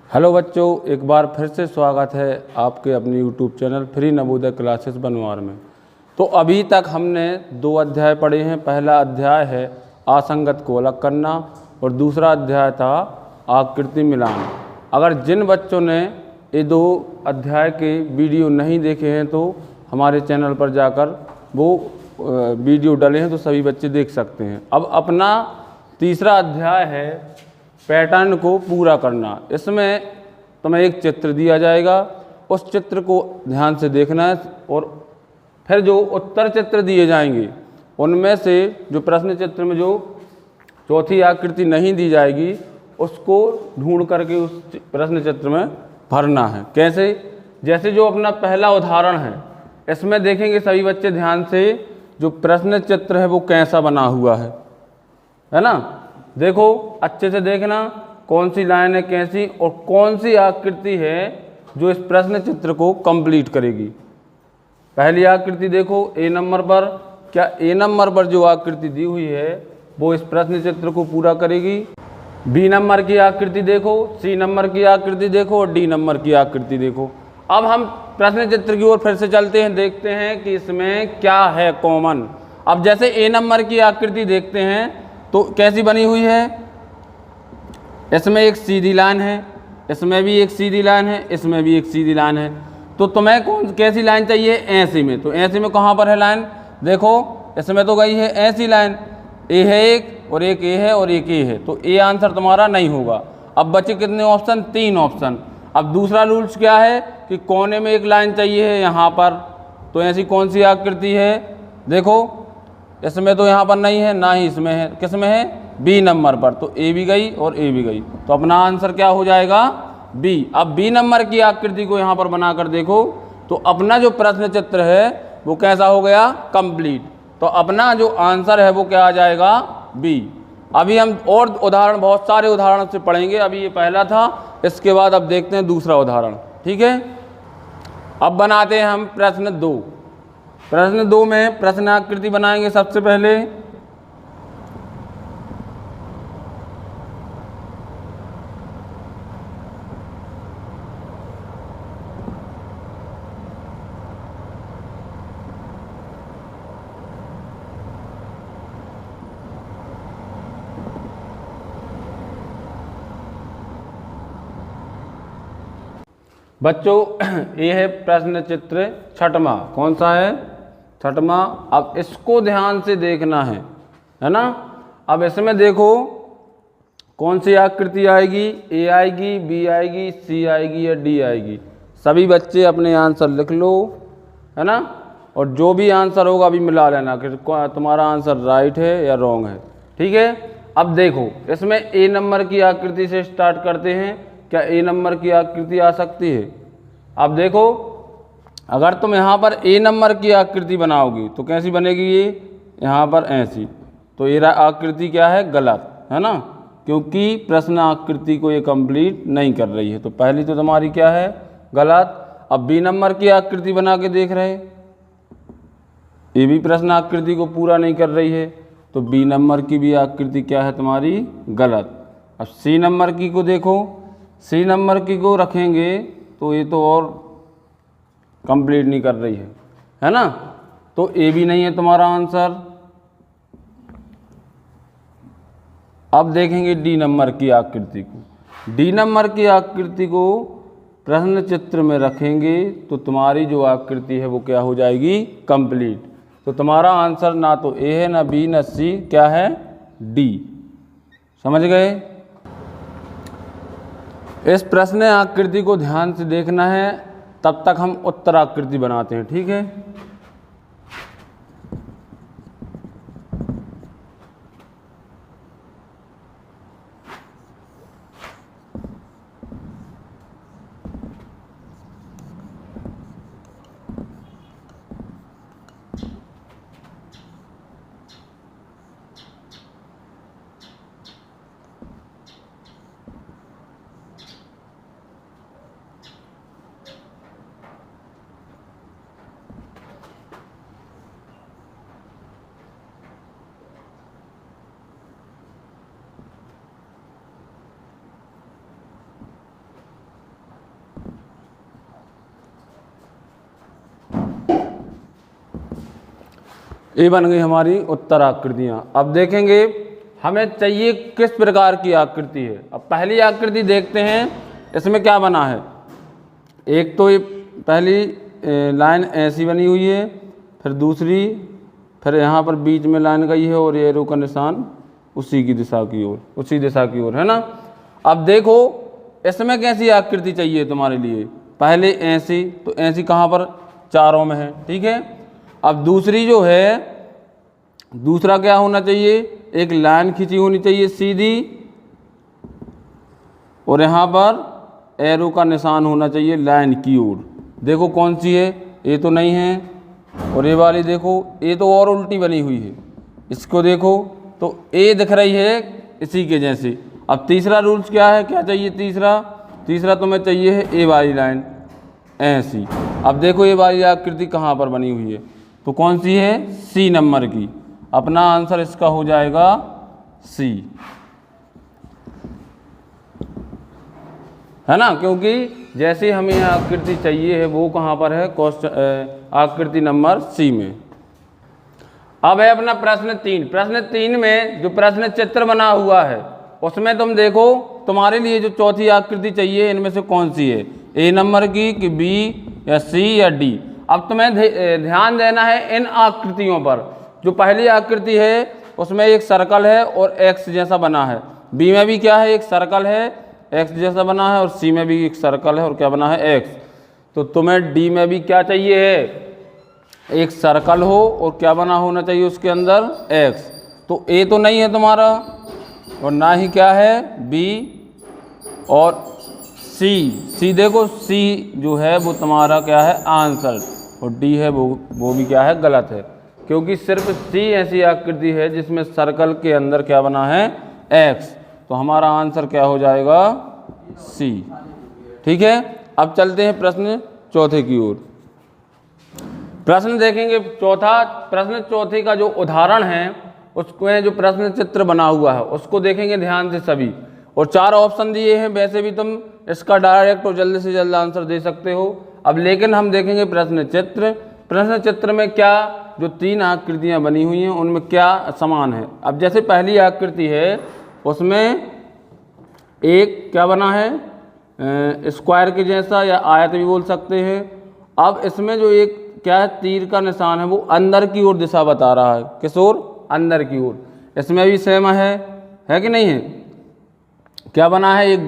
Hello बच्चों, एक बार फिर से स्वागत है आपके अपने YouTube channel free Navodaya classes बनवार में। तो अभी तक हमने 2 अध्याय पढ़े हैं। पहला अध्याय है असंगत को अलग करना और दूसरा अध्याय था आकृति मिलान। अगर जिन बच्चों ने ये 2 अध्याय के वीडियो नहीं देखे हैं तो हमारे चैनल पर जाकर वो वीडियो डले हैं तो सभी बच्चे देख सकते हैं। अब अपना तीसरा अध्याय है पैटर्न को पूरा करना। इसमें तुम्हें एक चित्र दिया जाएगा, उस चित्र को ध्यान से देखना है और फिर जो उत्तर चित्र दिए जाएंगे उनमें से जो प्रश्न चित्र में जो चौथी आकृति नहीं दी जाएगी उसको ढूंढ करके उस प्रश्न चित्र में भरना है। कैसे? जैसे जो अपना पहला उदाहरण है, इसमें देखेंगे सभी बच्चे ध्यान से जो प्रश्न चित्र है वो कैसा बना हुआ है ना। देखो अच्छे से देखना कौन सी लाइन है कैसी और कौन सी आकृति है जो इस प्रश्न चित्र को कंप्लीट करेगी। पहली आकृति देखो ए नंबर पर, क्या ए नंबर पर जो आकृति दी हुई है वो इस प्रश्न चित्र को पूरा करेगी। बी नंबर की आकृति देखो, सी नंबर की आकृति देखो और डी नंबर की आकृति देखो। अब हम प्रश्न चित्र की ओर फिर से चलते हैं, देखते हैं कि इसमें क्या है कॉमन। अब जैसे ए नंबर की आकृति देखते हैं तो कैसी बनी हुई है। इसमें एक सीधी लाइन है, इसमें भी एक सीधी लाइन है, इसमें भी एक सीधी लाइन है। तो तुम्हें कैसी लाइन चाहिए? ऐसी में। तो ऐसी में कहाँ पर है लाइन? देखो इसमें तो गई है ऐसी लाइन, ए है एक और एक ए है और एक ए है, तो ए आंसर तुम्हारा नहीं होगा। अब बचे कितने ऑप्शन? 3 ऑप्शन। अब दूसरा रूल्स क्या है कि कोने में एक लाइन चाहिए है यहाँ पर। तो ऐसी कौन सी आकृति है? देखो इसमें तो यहाँ पर नहीं है, ना ही इसमें है। किस में है? बी नंबर पर। तो ए भी गई और ए भी गई, तो अपना आंसर क्या हो जाएगा? बी। अब बी नंबर की आकृति को यहाँ पर बनाकर देखो तो अपना जो प्रश्न चित्र है वो कैसा हो गया? कंप्लीट। तो अपना जो आंसर है वो क्या आ जाएगा? बी। अभी हम और उदाहरण, बहुत सारे उदाहरण से पढ़ेंगे। अभी ये पहला था, इसके बाद अब देखते हैं दूसरा उदाहरण। ठीक है, अब बनाते हैं हम प्रश्न 2। प्रश्न 2 में प्रश्न आकृति बनाएंगे सबसे पहले। बच्चों ये है प्रश्न चित्र 6वां। कौन सा है? 6वां। अब इसको ध्यान से देखना है ना। अब इसमें देखो कौन सी आकृति आएगी? ए आएगी, बी आएगी, सी आएगी या डी आएगी। सभी बच्चे अपने आंसर लिख लो, है ना। और जो भी आंसर होगा अभी मिला लेना कि तुम्हारा आंसर राइट है या रॉन्ग है। ठीक है, अब देखो इसमें ए नंबर की आकृति से स्टार्ट करते हैं। क्या ए नंबर की आकृति आ सकती है? अब देखो अगर तुम यहाँ पर ए नंबर की आकृति बनाओगी तो कैसी बनेगी? ये यहाँ पर ऐसी। तो ये आकृति क्या है? गलत, है ना, क्योंकि प्रश्न आकृति को ये कंप्लीट नहीं कर रही है। तो पहली तो तुम्हारी क्या है? गलत। अब बी नंबर की आकृति बना के देख रहे, ये भी प्रश्न आकृति को पूरा नहीं कर रही है, तो बी नंबर की भी आकृति क्या है तुम्हारी? गलत। अब सी नंबर की को देखो, सी नंबर की को रखेंगे तो ये तो और कंप्लीट नहीं कर रही है ना। तो ए भी नहीं है तुम्हारा आंसर। अब देखेंगे डी नंबर की आकृति को। डी नंबर की आकृति को प्रश्न चित्र में रखेंगे तो तुम्हारी जो आकृति है वो क्या हो जाएगी? कंप्लीट। तो तुम्हारा आंसर ना तो ए है, ना बी, ना सी, क्या है? डी। समझ गए? इस प्रश्न आकृति को ध्यान से देखना है, तब तक हम उत्तर आकृति बनाते हैं। ठीक है, ये बन गई हमारी उत्तर आकृतियाँ। अब देखेंगे हमें चाहिए किस प्रकार की आकृति है। अब पहली आकृति देखते हैं, इसमें क्या बना है। एक तो ये पहली लाइन ऐसी बनी हुई है, फिर दूसरी, फिर यहाँ पर बीच में लाइन गई है और ये एरो का निशान उसी की दिशा की ओर, उसी दिशा की ओर, है ना। अब देखो इसमें कैसी आकृति चाहिए तुम्हारे लिए। पहले ऐसी, तो ऐसी कहाँ पर, चारों में है, ठीक है। अब दूसरी जो है, दूसरा क्या होना चाहिए, एक लाइन खींची होनी चाहिए सीधी, और यहाँ पर एरो का निशान होना चाहिए लाइन की ओर। देखो कौन सी है, ये तो नहीं है, और ये वाली देखो, ये तो और उल्टी बनी हुई है। इसको देखो तो ए दिख रही है इसी के जैसे। अब तीसरा रूल्स क्या है, क्या चाहिए तीसरा तुम्हें चाहिए है ए वाली लाइन ऐसी। अब देखो ये वाली आकृति कहाँ पर बनी हुई है, तो कौन सी है, सी नंबर की। अपना आंसर इसका हो जाएगा सी, है ना, क्योंकि जैसे हमें आकृति चाहिए है वो कहाँ पर है, आकृति नंबर सी में। अब है अपना प्रश्न 3। प्रश्न 3 में जो प्रश्न चित्र बना हुआ है उसमें तुम देखो तुम्हारे लिए जो चौथी आकृति चाहिए इनमें से कौन सी है, ए नंबर की कि बी या सी या डी। अब तुम्हें ध्यान देना है इन आकृतियों पर। जो पहली आकृति है उसमें एक सर्कल है और एक्स जैसा बना है, बी में भी क्या है, एक सर्कल है एक्स जैसा बना है, और सी में भी एक सर्कल है और क्या बना है, एक्स। तो तुम्हें डी में भी क्या चाहिए है, एक सर्कल हो और क्या बना होना चाहिए उसके अंदर, एक्स। तो ए तो नहीं है तुम्हारा, और ना ही क्या है बी, और सी देखो सी जो है वो तुम्हारा क्या है आंसर, और डी है वो भी क्या है, गलत है, क्योंकि सिर्फ सी ऐसी आकृति है जिसमें सर्कल के अंदर क्या बना है, एक्स। तो हमारा आंसर क्या हो जाएगा, सी, ठीक है। अब चलते हैं प्रश्न चौथे की ओर। प्रश्न देखेंगे चौथा। प्रश्न चौथे का जो उदाहरण है उसमें जो प्रश्न चित्र बना हुआ है उसको देखेंगे ध्यान से सभी, और 4 ऑप्शन दिए हैं। वैसे भी तुम इसका डायरेक्ट और जल्द से जल्द आंसर दे सकते हो। अब लेकिन हम देखेंगे प्रश्न चित्र। प्रश्न चित्र में क्या जो 3 आकृतियां बनी हुई हैं उनमें क्या समान है। अब जैसे पहली आकृति है उसमें एक क्या बना है, स्क्वायर के जैसा या आयत भी बोल सकते हैं। अब इसमें जो एक क्या है, तीर का निशान है, वो अंदर की ओर दिशा बता रहा है, किस ओर, अंदर की ओर। इसमें भी सेम है कि नहीं है, क्या बना है, एक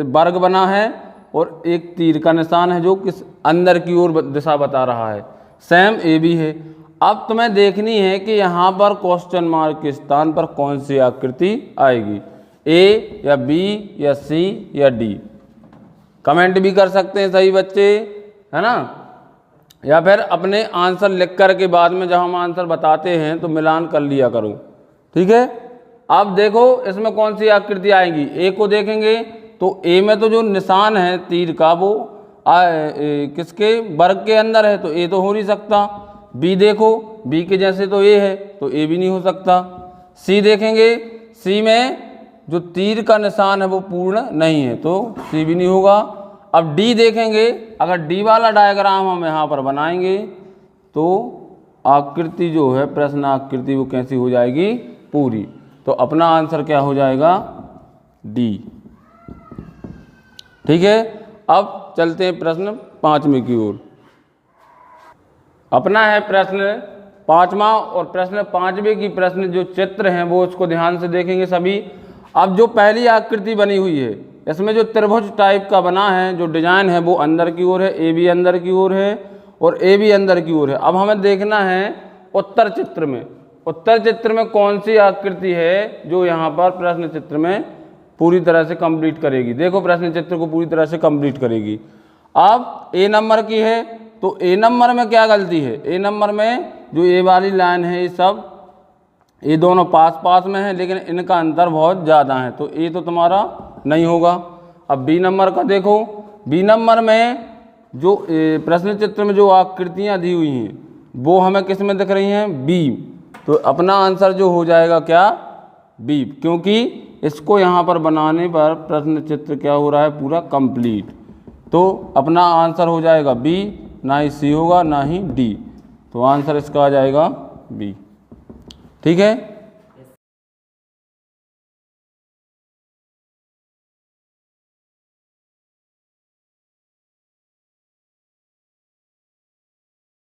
वर्ग बना है और एक तीर का निशान है जो किस अंदर की ओर दिशा बता रहा है। सेम ए भी है। अब तुम्हें देखनी है कि यहाँ पर क्वेश्चन मार्क के स्थान पर कौन सी आकृति आएगी, ए या बी या सी या डी। कमेंट भी कर सकते हैं सही बच्चे, है ना, या फिर अपने आंसर लिख कर के बाद में जब हम आंसर बताते हैं तो मिलान कर लिया करो, ठीक है। अब देखो इसमें कौन सी आकृति आएगी। ए को देखेंगे तो ए में तो जो निशान है तीर का वो किसके वर्ग के अंदर है, तो ए तो हो नहीं सकता। बी देखो, बी के जैसे तो ए है, तो ए भी नहीं हो सकता। सी देखेंगे, सी में जो तीर का निशान है वो पूर्ण नहीं है, तो सी भी नहीं होगा। अब डी देखेंगे, अगर डी वाला डायग्राम हम यहाँ पर बनाएंगे तो आकृति जो है प्रश्न आकृति वो कैसी हो जाएगी, पूरी। तो अपना आंसर क्या हो जाएगा, डी, ठीक है। अब चलते हैं प्रश्न 5वें की ओर। अपना है प्रश्न 5वां, और प्रश्न 5वें की प्रश्न जो चित्र हैं वो उसको ध्यान से देखेंगे सभी। अब जो पहली आकृति बनी हुई है इसमें जो त्रिभुज टाइप का बना है, जो डिजाइन है वो अंदर की ओर है, ए भी अंदर की ओर है और ए भी अंदर की ओर है। अब हमें देखना है उत्तर चित्र में, उत्तर चित्र में कौन सी आकृति है जो यहाँ पर प्रश्न चित्र में पूरी तरह से कंप्लीट करेगी। देखो प्रश्न चित्र को पूरी तरह से कंप्लीट करेगी। अब ए नंबर की है, तो ए नंबर में क्या गलती है, ए नंबर में जो ए वाली लाइन है ये सब ये दोनों पास पास में है, लेकिन इनका अंतर बहुत ज़्यादा है, तो ए तो तुम्हारा नहीं होगा। अब बी नंबर का देखो, बी नंबर में जो प्रश्न चित्र में जो आकृतियाँ दी हुई हैं वो हमें किस में दिख रही हैं, बी। तो अपना आंसर जो हो जाएगा क्या, बी, क्योंकि इसको यहाँ पर बनाने पर प्रश्न चित्र क्या हो रहा है, पूरा कंप्लीट। तो अपना आंसर हो जाएगा बी, ना ही सी होगा ना ही डी। तो आंसर इसका आ जाएगा बी। ठीक है।